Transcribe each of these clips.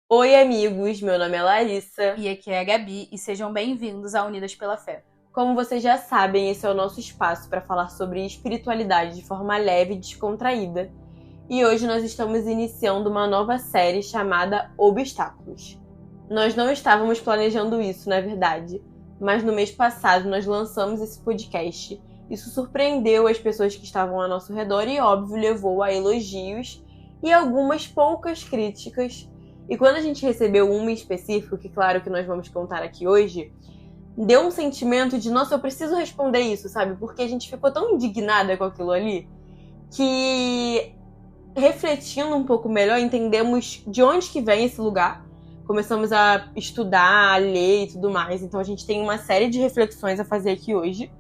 Oi, amigos, meu nome é Larissa. E aqui é a Gabi, e sejam bem-vindos a Unidas pela Fé. Como vocês já sabem, esse é o nosso espaço para falar sobre espiritualidade de forma leve e descontraída. E hoje nós estamos iniciando uma nova série chamada Obstáculos. Nós não estávamos planejando isso, na verdade, mas no mês passado nós lançamos esse podcast. Isso surpreendeu as pessoas que estavam ao nosso redor e, óbvio, levou a elogios e algumas poucas críticas. E quando a gente recebeu uma em específico, que claro que nós vamos contar aqui hoje, deu um sentimento de, nossa, eu preciso responder isso, sabe? Porque a gente ficou tão indignada com aquilo ali, que refletindo um pouco melhor, entendemos de onde que vem esse lugar. Começamos a estudar, a ler e tudo mais. Então a gente tem uma série de reflexões a fazer aqui hoje.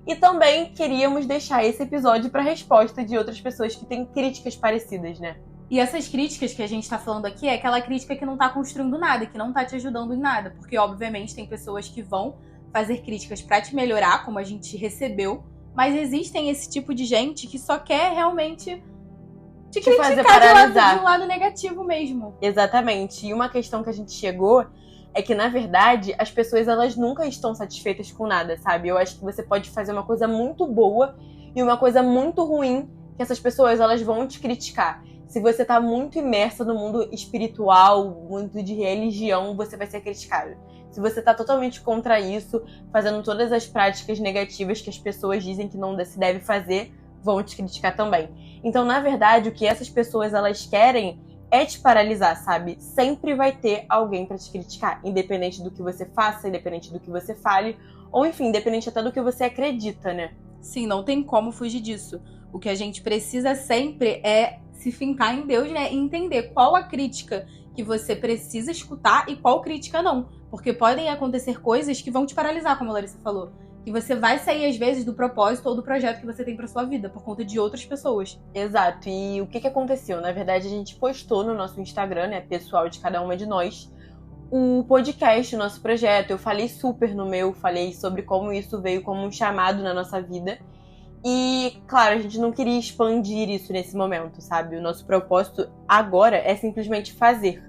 E também queríamos deixar esse episódio para resposta de outras pessoas que têm críticas parecidas, né? E essas críticas que a gente tá falando aqui é aquela crítica que não tá construindo nada, que não tá te ajudando em nada. Porque, obviamente, tem pessoas que vão fazer críticas pra te melhorar, como a gente recebeu. Mas existem esse tipo de gente que só quer realmente te fazer criticar de um lado negativo mesmo. Exatamente. E uma questão que a gente chegou é que, na verdade, as pessoas elas nunca estão satisfeitas com nada, sabe? Eu acho que você pode fazer uma coisa muito boa e uma coisa muito ruim que essas pessoas elas vão te criticar. Se você tá muito imersa no mundo espiritual, mundo de religião, você vai ser criticado. Se você tá totalmente contra isso, fazendo todas as práticas negativas que as pessoas dizem que não se deve fazer, vão te criticar também. Então, na verdade, o que essas pessoas elas querem é te paralisar, sabe? Sempre vai ter alguém pra te criticar, independente do que você faça, independente do que você fale, ou enfim, independente até do que você acredita, né? Sim, não tem como fugir disso. O que a gente precisa sempre é se fincar em Deus, né? E entender qual a crítica que você precisa escutar e qual crítica não. Porque podem acontecer coisas que vão te paralisar, como a Larissa falou. Que você vai sair, às vezes, do propósito ou do projeto que você tem pra sua vida, por conta de outras pessoas. Exato. E o que aconteceu? Na verdade, a gente postou no nosso Instagram, né, pessoal de cada uma de nós, o podcast, o nosso projeto. Eu falei super no meu, falei sobre como isso veio como um chamado na nossa vida. E, claro, a gente não queria expandir isso nesse momento, sabe? O nosso propósito agora é simplesmente fazer.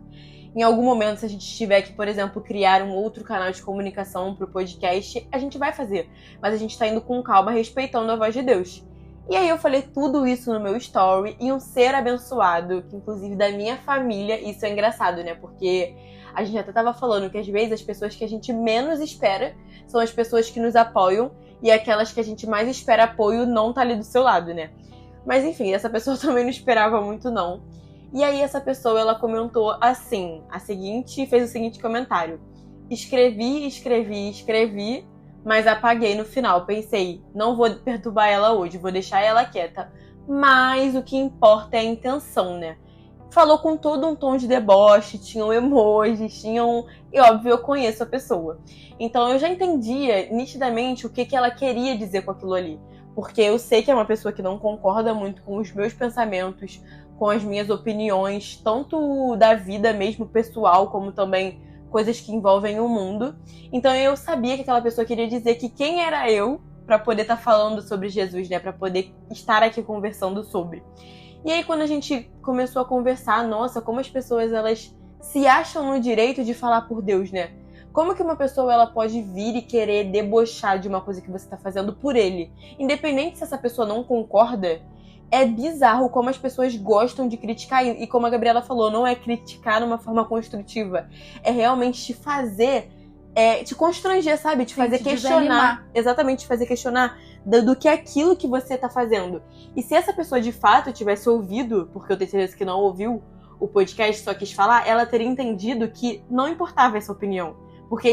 Em algum momento, se a gente tiver que, por exemplo, criar um outro canal de comunicação pro podcast, a gente vai fazer. Mas a gente tá indo com calma, respeitando a voz de Deus. E aí eu falei tudo isso no meu story e um ser abençoado, que inclusive da minha família, isso é engraçado, né? Porque a gente até tava falando que às vezes as pessoas que a gente menos espera são as pessoas que nos apoiam e aquelas que a gente mais espera apoio não tá ali do seu lado, né? Mas enfim, essa pessoa também não esperava muito não. E aí essa pessoa, ela comentou assim, fez o seguinte comentário: escrevi, mas apaguei no final. Pensei, não vou perturbar ela hoje, vou deixar ela quieta. Mas o que importa é a intenção, né? Falou com todo um tom de deboche, tinham emojis, E óbvio, eu conheço a pessoa. Então eu já entendia nitidamente o que ela queria dizer com aquilo ali. Porque eu sei que é uma pessoa que não concorda muito com os meus pensamentos, com as minhas opiniões, tanto da vida mesmo pessoal, como também coisas que envolvem o mundo. Então eu sabia que aquela pessoa queria dizer que quem era eu para poder estar falando sobre Jesus, né? Para poder estar aqui conversando sobre. E aí quando a gente começou a conversar, nossa, como as pessoas elas se acham no direito de falar por Deus, né? Como que uma pessoa ela pode vir e querer debochar de uma coisa que você está fazendo por ele? Independente se essa pessoa não concorda, é bizarro como as pessoas gostam de criticar. E como a Gabriela falou, não é criticar de uma forma construtiva. É realmente te fazer, te constranger, sabe? Te fazer questionar. Desanimar. Exatamente, te fazer questionar do que é aquilo que você tá fazendo. E se essa pessoa de fato tivesse ouvido, porque eu tenho certeza que não ouviu o podcast, só quis falar, ela teria entendido que não importava essa opinião. Porque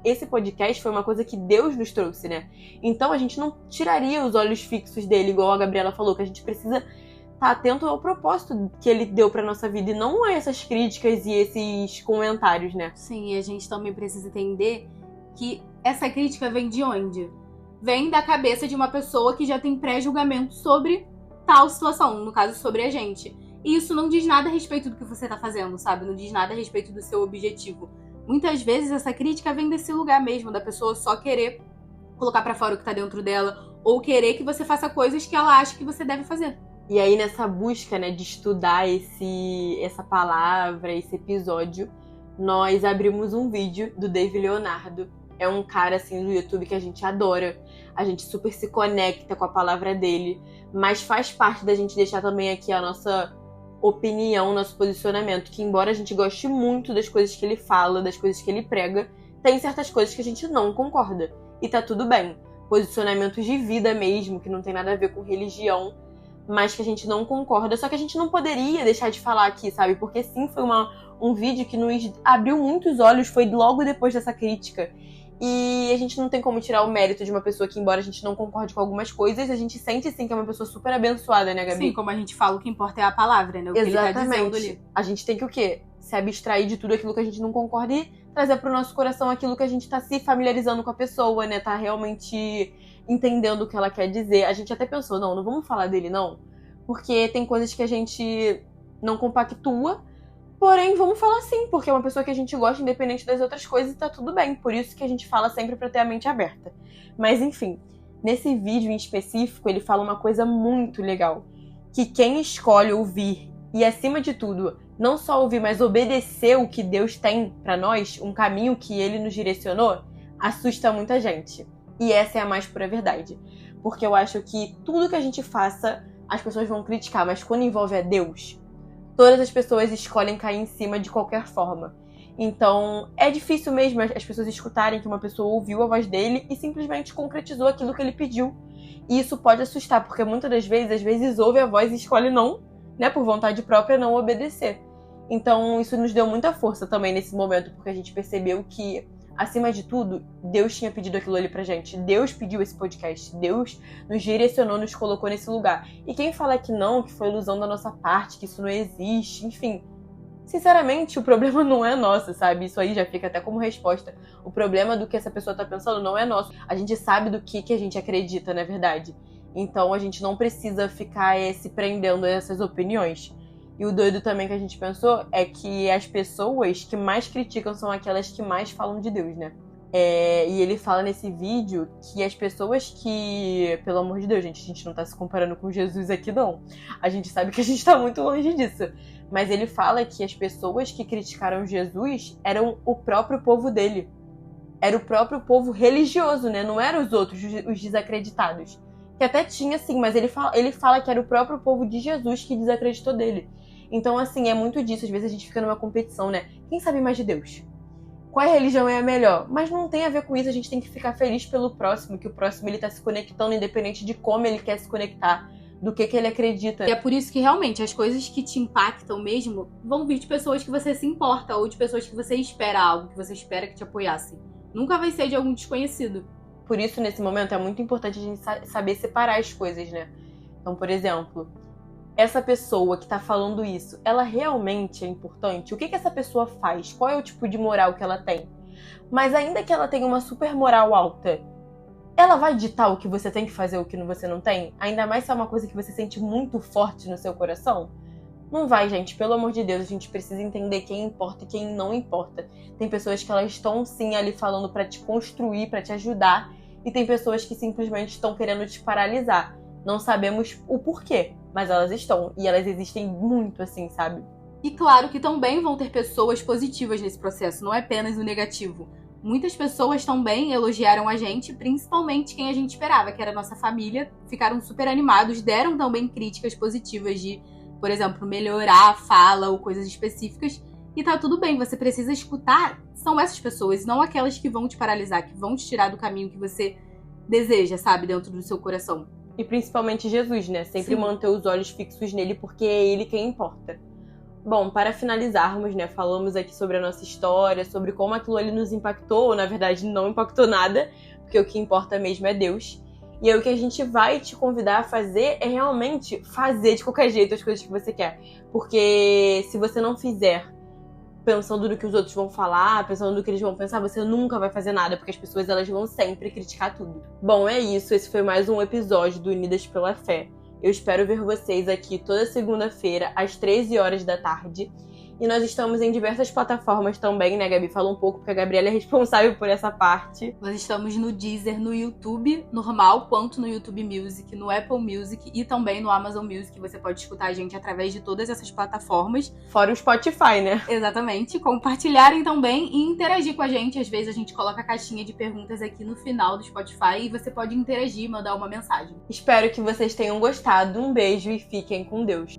esse podcast foi uma coisa que Deus nos trouxe, né? Então a gente não tiraria os olhos fixos dele, igual a Gabriela falou, que a gente precisa estar atento ao propósito que ele deu pra nossa vida e não a essas críticas e esses comentários, né? Sim, e a gente também precisa entender que essa crítica vem de onde? Vem da cabeça de uma pessoa que já tem pré-julgamento sobre tal situação, no caso, sobre a gente. E isso não diz nada a respeito do que você tá fazendo, sabe? Não diz nada a respeito do seu objetivo. Muitas vezes essa crítica vem desse lugar mesmo, da pessoa só querer colocar pra fora o que tá dentro dela, ou querer que você faça coisas que ela acha que você deve fazer. E aí, nessa busca, né, de estudar essa palavra, esse episódio, nós abrimos um vídeo do Dave Leonardo. É um cara, assim, do YouTube que a gente adora. A gente super se conecta com a palavra dele. Mas faz parte da gente deixar também aqui a nossa opinião, nosso posicionamento. Que embora a gente goste muito das coisas que ele fala, das coisas que ele prega, tem certas coisas que a gente não concorda. E tá tudo bem. Posicionamentos de vida mesmo, que não tem nada a ver com religião, mas que a gente não concorda. Só que a gente não poderia deixar de falar aqui, sabe? Porque sim, foi um vídeo que nos abriu muitos olhos, foi logo depois dessa crítica. E a gente não tem como tirar o mérito de uma pessoa que, embora a gente não concorde com algumas coisas, a gente sente sim que é uma pessoa super abençoada, né, Gabi? Sim, como a gente fala, o que importa é a palavra, né? O Exatamente. Que ele tá dizendo ali. A gente tem que o quê? Se abstrair de tudo aquilo que a gente não concorda e trazer pro nosso coração aquilo que a gente tá se familiarizando com a pessoa, né? Tá realmente entendendo o que ela quer dizer. A gente até pensou, não vamos falar dele, não. Porque tem coisas que a gente não compactua. Porém, vamos falar sim, porque é uma pessoa que a gente gosta, independente das outras coisas, e tá tudo bem. Por isso que a gente fala sempre pra ter a mente aberta. Mas, enfim, nesse vídeo em específico, ele fala uma coisa muito legal. Que quem escolhe ouvir, e acima de tudo, não só ouvir, mas obedecer o que Deus tem pra nós, um caminho que Ele nos direcionou, assusta muita gente. E essa é a mais pura verdade. Porque eu acho que tudo que a gente faça, as pessoas vão criticar, mas quando envolve a Deus, todas as pessoas escolhem cair em cima de qualquer forma. Então, é difícil mesmo as pessoas escutarem que uma pessoa ouviu a voz dele e simplesmente concretizou aquilo que ele pediu. E isso pode assustar, porque muitas das vezes, às vezes ouve a voz e escolhe não, né, por vontade própria, não obedecer. Então, isso nos deu muita força também nesse momento, porque a gente percebeu que, acima de tudo, Deus tinha pedido aquilo ali pra gente. Deus pediu esse podcast. Deus nos direcionou, nos colocou nesse lugar. E quem fala que não, que foi ilusão da nossa parte, que isso não existe, enfim. Sinceramente, o problema não é nosso, sabe? Isso aí já fica até como resposta. O problema do que essa pessoa tá pensando não é nosso. A gente sabe do que a gente acredita, na verdade. Então, a gente não precisa ficar se prendendo a essas opiniões. E o doido também que a gente pensou é que as pessoas que mais criticam são aquelas que mais falam de Deus, né? E ele fala nesse vídeo que as pessoas que... Pelo amor de Deus, gente, a gente não tá se comparando com Jesus aqui, não. A gente sabe que a gente tá muito longe disso. Mas ele fala que as pessoas que criticaram Jesus eram o próprio povo dele. Era o próprio povo religioso, né? Não eram os outros, os desacreditados. Que até tinha, sim, mas ele fala que era o próprio povo de Jesus que desacreditou dele. Então, assim, é muito disso. Às vezes a gente fica numa competição, né? Quem sabe mais de Deus? Qual religião é a melhor? Mas não tem a ver com isso. A gente tem que ficar feliz pelo próximo, que o próximo ele tá se conectando, independente de como ele quer se conectar, do que ele acredita. E é por isso que, realmente, as coisas que te impactam mesmo vão vir de pessoas que você se importa, ou de pessoas que você espera algo, que você espera que te apoiassem. Nunca vai ser de algum desconhecido. Por isso, nesse momento, é muito importante a gente saber separar as coisas, né? Então, por exemplo, essa pessoa que tá falando isso, ela realmente é importante? O que essa pessoa faz? Qual é o tipo de moral que ela tem? Mas ainda que ela tenha uma super moral alta, ela vai ditar o que você tem que fazer, o que você não tem? Ainda mais se é uma coisa que você sente muito forte no seu coração? Não vai, gente. Pelo amor de Deus, a gente precisa entender quem importa e quem não importa. Tem pessoas que elas estão, sim, ali falando pra te construir, pra te ajudar. E tem pessoas que simplesmente estão querendo te paralisar. Não sabemos o porquê, mas elas estão. E elas existem muito, assim, sabe? E claro que também vão ter pessoas positivas nesse processo, não é apenas o negativo. Muitas pessoas também elogiaram a gente, principalmente quem a gente esperava, que era a nossa família. Ficaram super animados, deram também críticas positivas de, por exemplo, melhorar a fala ou coisas específicas. E tá tudo bem, você precisa escutar. São essas pessoas, não aquelas que vão te paralisar, que vão te tirar do caminho que você deseja, sabe, dentro do seu coração. E principalmente Jesus, né? Sempre Sim. manter os olhos fixos nele, porque é ele quem importa. Bom, para finalizarmos, né, falamos aqui sobre a nossa história, sobre como aquilo ali nos impactou, ou na verdade não impactou nada, porque o que importa mesmo é Deus. E aí o que a gente vai te convidar a fazer é realmente fazer de qualquer jeito as coisas que você quer. Porque se você não fizer pensando no que os outros vão falar, pensando no que eles vão pensar, você nunca vai fazer nada, porque as pessoas elas vão sempre criticar tudo. Bom, é isso. Esse foi mais um episódio do Unidas pela Fé. Eu espero ver vocês aqui toda segunda-feira, às 13 horas da tarde. E nós estamos em diversas plataformas também, né, Gabi? Fala um pouco, porque a Gabriela é responsável por essa parte. Nós estamos no Deezer, no YouTube normal, quanto no YouTube Music, no Apple Music e também no Amazon Music. Você pode escutar a gente através de todas essas plataformas. Fora o Spotify, né? Exatamente. Compartilharem também e interagir com a gente. Às vezes a gente coloca a caixinha de perguntas aqui no final do Spotify e você pode interagir e mandar uma mensagem. Espero que vocês tenham gostado. Um beijo e fiquem com Deus.